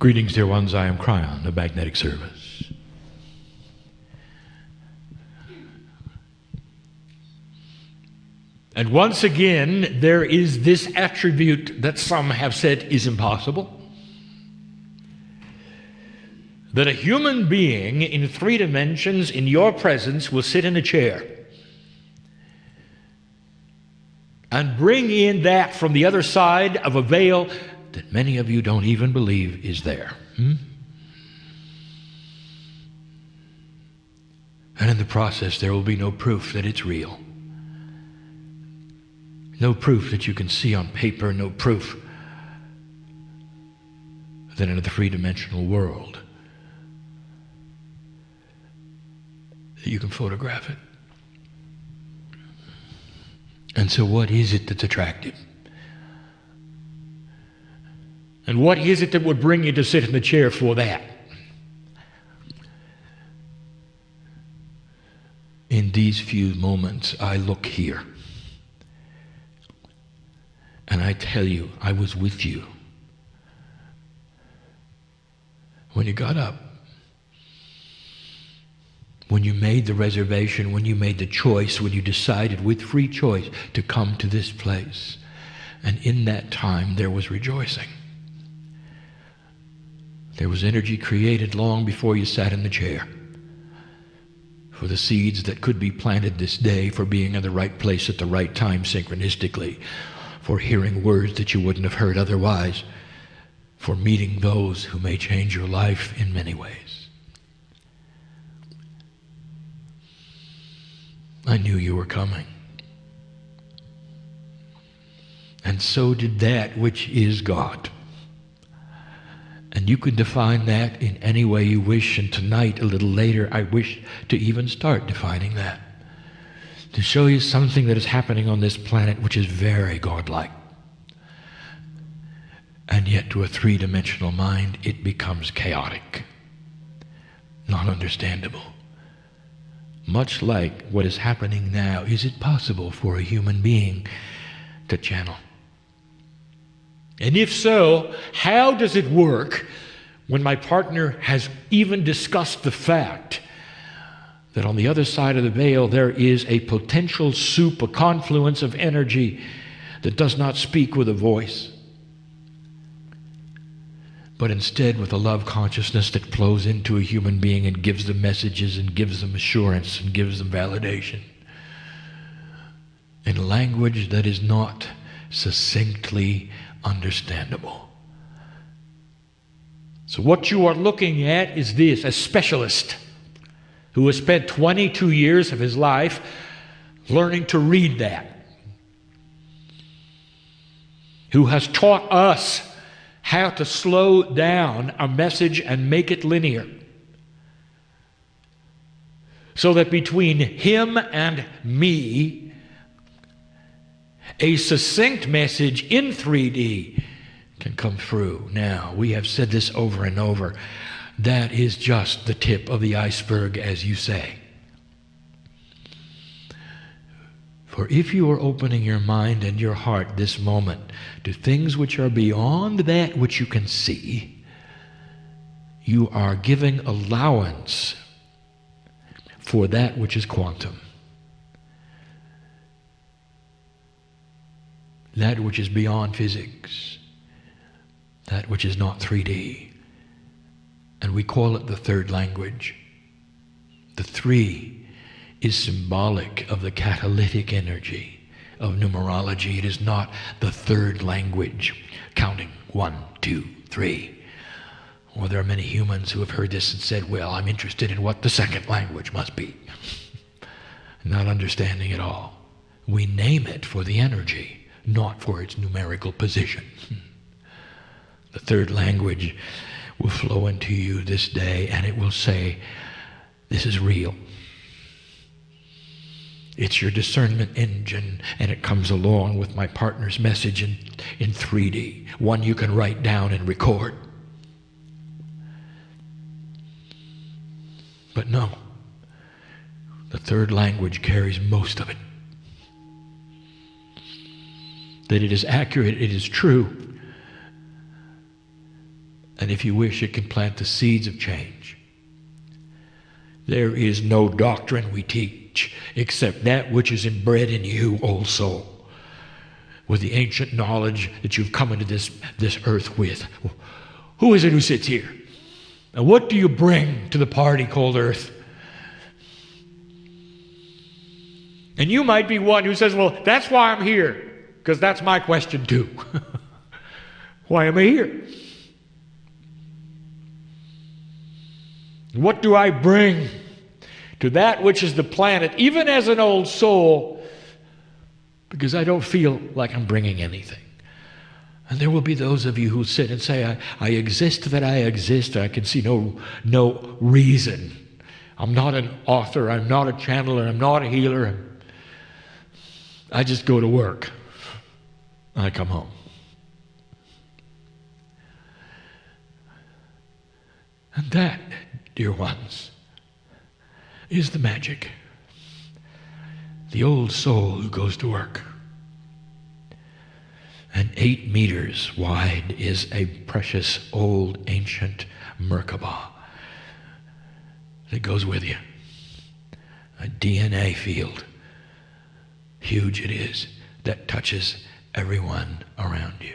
Greetings, dear ones. I am Kryon of Magnetic Service. And once again, there is this attribute that some have said is impossible. That a human being in 3 dimensions in your presence will sit in a chair and bring in that from the other side of a veil that many of you don't even believe is there. And in the process, there will be no proof that it's real. No proof that you can see on paper, no proof that in the 3-dimensional world that you can photograph it. And so what is it that's attractive? And what is it that would bring you to sit in the chair for that? In these few moments, I look here. And I tell you, I was with you when you got up, when you made the reservation, when you made the choice, when you decided with free choice to come to this place. And in that time, there was rejoicing. There was energy created long before you sat in the chair for the seeds that could be planted this day, for being in the right place at the right time synchronistically, for hearing words that you wouldn't have heard otherwise, for meeting those who may change your life in many ways. I knew you were coming. And so did that which is God. And you can define that in any way you wish, and tonight, a little later, I wish to even start defining that. To show you something that is happening on this planet which is very godlike. And yet to a 3-dimensional mind, it becomes chaotic, not understandable. Much like what is happening now, is it possible for a human being to channel? And if so, how does it work when my partner has even discussed the fact that on the other side of the veil there is a potential soup, a confluence of energy that does not speak with a voice, but instead with a love consciousness that flows into a human being and gives them messages and gives them assurance and gives them validation in a language that is not succinctly understandable. So what you are looking at is this: a specialist who has spent 22 years of his life learning to read that, who has taught us how to slow down a message and make it linear, so that between him and me, a succinct message in 3D can come through. Now, we have said this over and over. That is just the tip of the iceberg, as you say. For if you are opening your mind and your heart this moment to things which are beyond that which you can see, you are giving allowance for that which is quantum. That which is beyond physics. That which is not 3D. And we call it the 3rd language. The 3 is symbolic of the catalytic energy of numerology. It is not the 3rd language, counting 1, 2, 3. Well, there are many humans who have heard this and said, well, I'm interested in what the 2nd language must be. Not understanding it all. We name it for the energy, not for its numerical position. The 3rd language will flow into you this day, and it will say, this is real. It's your discernment engine, and it comes along with my partner's message in 3D, one you can write down and record. But no, the 3rd language carries most of it. That it is accurate, it is true, And if you wish, it can plant the seeds of change. There is no doctrine we teach except that which is inbred in you, old soul, with the ancient knowledge that you've come into this earth with. Who is it who sits here? And what do you bring to the party called earth? And you might be one who says, well, that's why I'm here, because that's my question too. Why am I here? What do I bring to that which is the planet, even as an old soul, because I don't feel like I'm bringing anything? And there will be those of you who sit and say, I exist that I exist. I can see no reason. I'm not an author. I'm not a channeler. I'm not a healer. I just go to work. I come home. And that, dear ones, is the magic. The old soul who goes to work. And 8 meters wide is a precious old ancient Merkaba that goes with you. A DNA field. Huge it is, that touches everyone around you.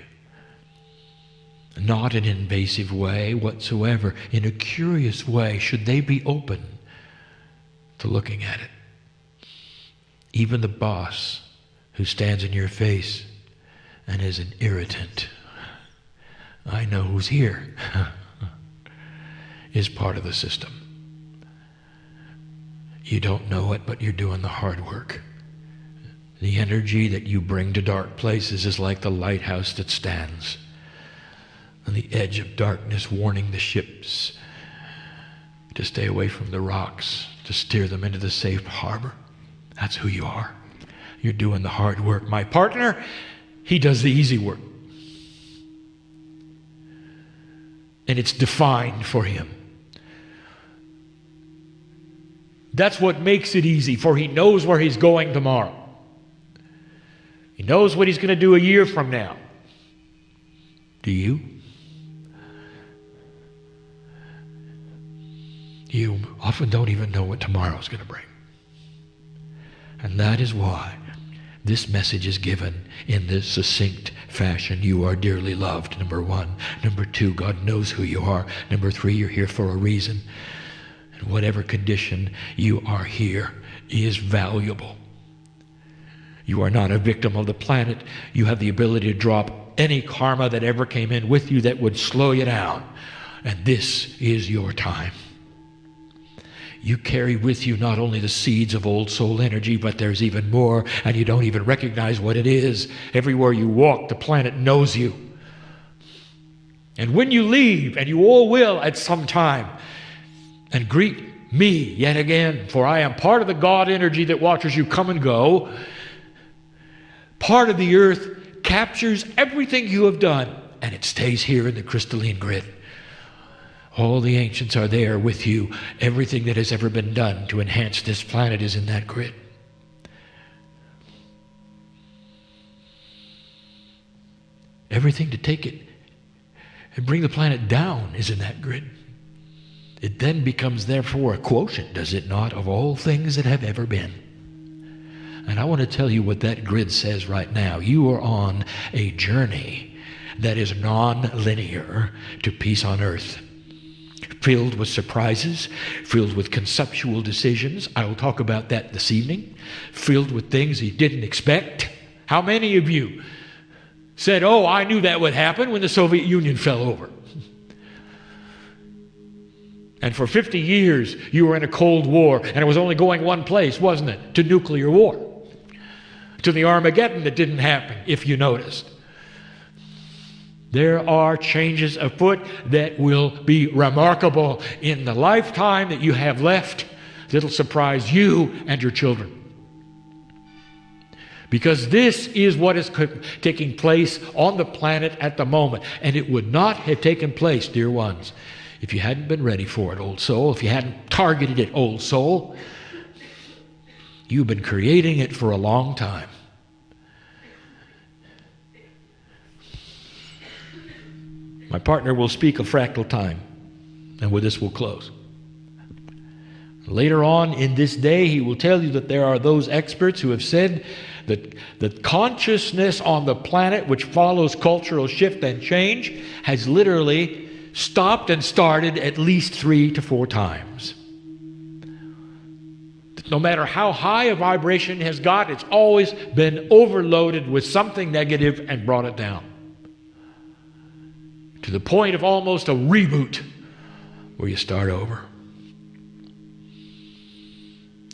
Not in an invasive way whatsoever. In a curious way, should they be open to looking at it. Even the boss who stands in your face and is an irritant, I know who's here, is part of the system. You don't know it, but you're doing the hard work. The energy that you bring to dark places is like the lighthouse that stands on the edge of darkness, warning the ships to stay away from the rocks, to steer them into the safe harbor. That's who you are. You're doing the hard work. My partner, he does the easy work. And it's defined for him. That's what makes it easy, for he knows where he's going tomorrow. He knows what he's going to do a year from now. Do you? You often don't even know what tomorrow's going to bring. And that is why this message is given in this succinct fashion. You are dearly loved, number 1. Number 2, God knows who you are. Number 3, you're here for a reason. And whatever condition you are here is valuable. You are not a victim of the planet. You have the ability to drop any karma that ever came in with you that would slow you down. And this is your time. You carry with you not only the seeds of old soul energy, but there's even more, and you don't even recognize what it is. Everywhere you walk, the planet knows you. And when you leave, and you all will at some time, and greet me yet again, for I am part of the God energy that watches you come and go, part of the earth captures everything you have done, and it stays here in the crystalline grid. All the ancients are there with you. Everything that has ever been done to enhance this planet is in that grid. Everything to take it and bring the planet down is in that grid. It then becomes therefore a quotient, does it not, of all things that have ever been. And I want to tell you what that grid says right now. You are on a journey that is non-linear to peace on earth. Filled with surprises, filled with conceptual decisions. I will talk about that this evening. Filled with things you didn't expect. How many of you said, oh, I knew that would happen when the Soviet Union fell over? And for 50 years, you were in a Cold War, and it was only going one place, wasn't it? To nuclear war. To the Armageddon that didn't happen, if you noticed. There are changes afoot that will be remarkable in the lifetime that you have left that'll surprise you and your children. Because this is what is taking place on the planet at the moment. And it would not have taken place, dear ones, if you hadn't been ready for it, old soul, if you hadn't targeted it, old soul. You've been creating it for a long time. My partner will speak of fractal time, and with this we'll close. Later on in this day, he will tell you that there are those experts who have said that consciousness on the planet, which follows cultural shift and change, has literally stopped and started at least 3 to 4 times. No matter how high a vibration has got, it's always been overloaded with something negative and brought it down. To the point of almost a reboot where you start over.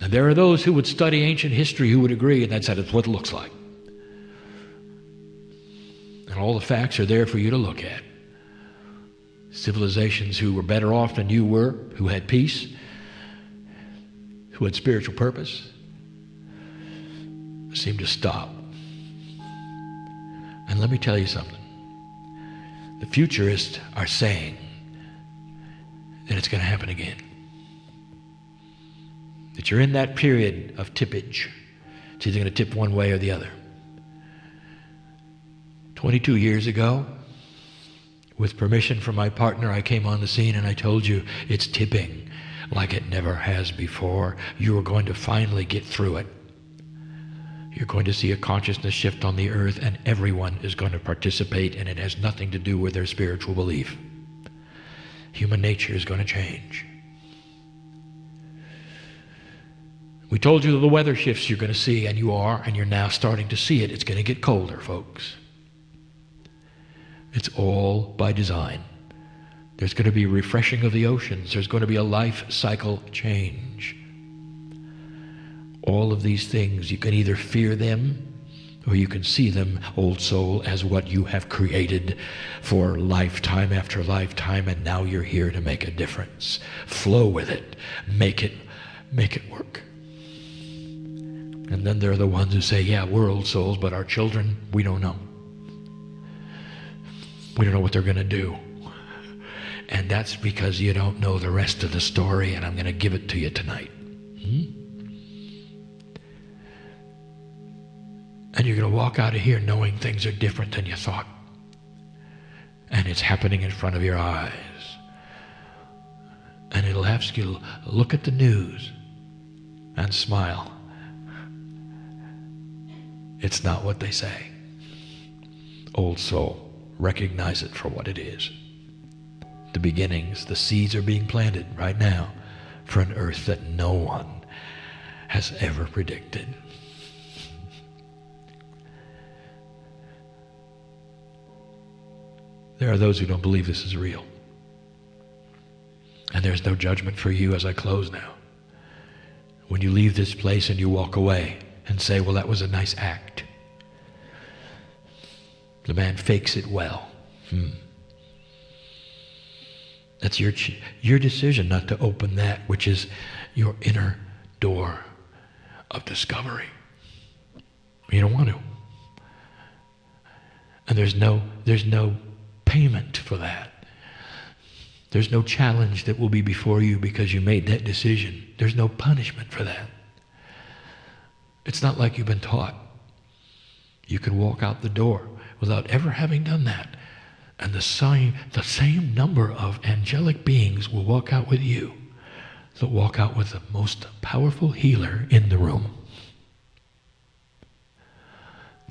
And there are those who would study ancient history who would agree, and that's what it looks like. And all the facts are there for you to look at. Civilizations who were better off than you were, who had peace, who had spiritual purpose, seemed to stop. And let me tell you something. The futurists are saying that it's going to happen again. That you're in that period of tippage. It's either going to tip one way or the other. 22 years ago, with permission from my partner, I came on the scene and I told you it's tipping like it never has before. You are going to finally get through it. You're going to see a consciousness shift on the earth, and everyone is going to participate, and it has nothing to do with their spiritual belief. Human nature is going to change. We told you the weather shifts you're going to see, and you are, and you're now starting to see it. It's going to get colder, folks. It's all by design. There's going to be refreshing of the oceans. There's going to be a life cycle change. All of these things, you can either fear them or you can see them, old soul, as what you have created for lifetime after lifetime, and now you're here to make a difference. Flow with it. Make it work. And then there are the ones who say, yeah, we're old souls, but our children, we don't know. We don't know what they're going to do. And that's because you don't know the rest of the story, and I'm going to give it to you tonight. And you're going to walk out of here knowing things are different than you thought. And it's happening in front of your eyes. And it'll ask you, look at the news and smile. It's not what they say. Old soul, recognize it for what it is. The beginnings, the seeds are being planted right now for an earth that no one has ever predicted. There are those who don't believe this is real. And there's no judgment for you as I close now. When you leave this place and you walk away and say, well, that was a nice act. The man fakes it well. That's your decision not to open that which is your inner door of discovery. You don't want to. And there's no payment for that. There's no challenge that will be before you because you made that decision. There's no punishment for that. It's not like you've been taught. You can walk out the door without ever having done that. And the same number of angelic beings will walk out with you. They'll walk out with the most powerful healer in the room.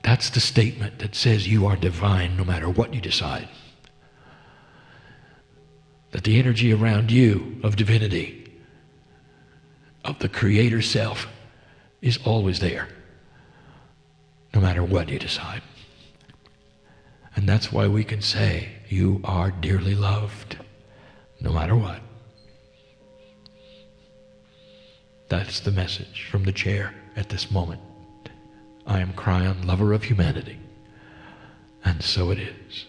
That's the statement that says you are divine no matter what you decide. That the energy around you of divinity, of the Creator self, is always there, no matter what you decide. And that's why we can say, you are dearly loved, no matter what. That's the message from the chair at this moment. I am Kryon, lover of humanity. And so it is.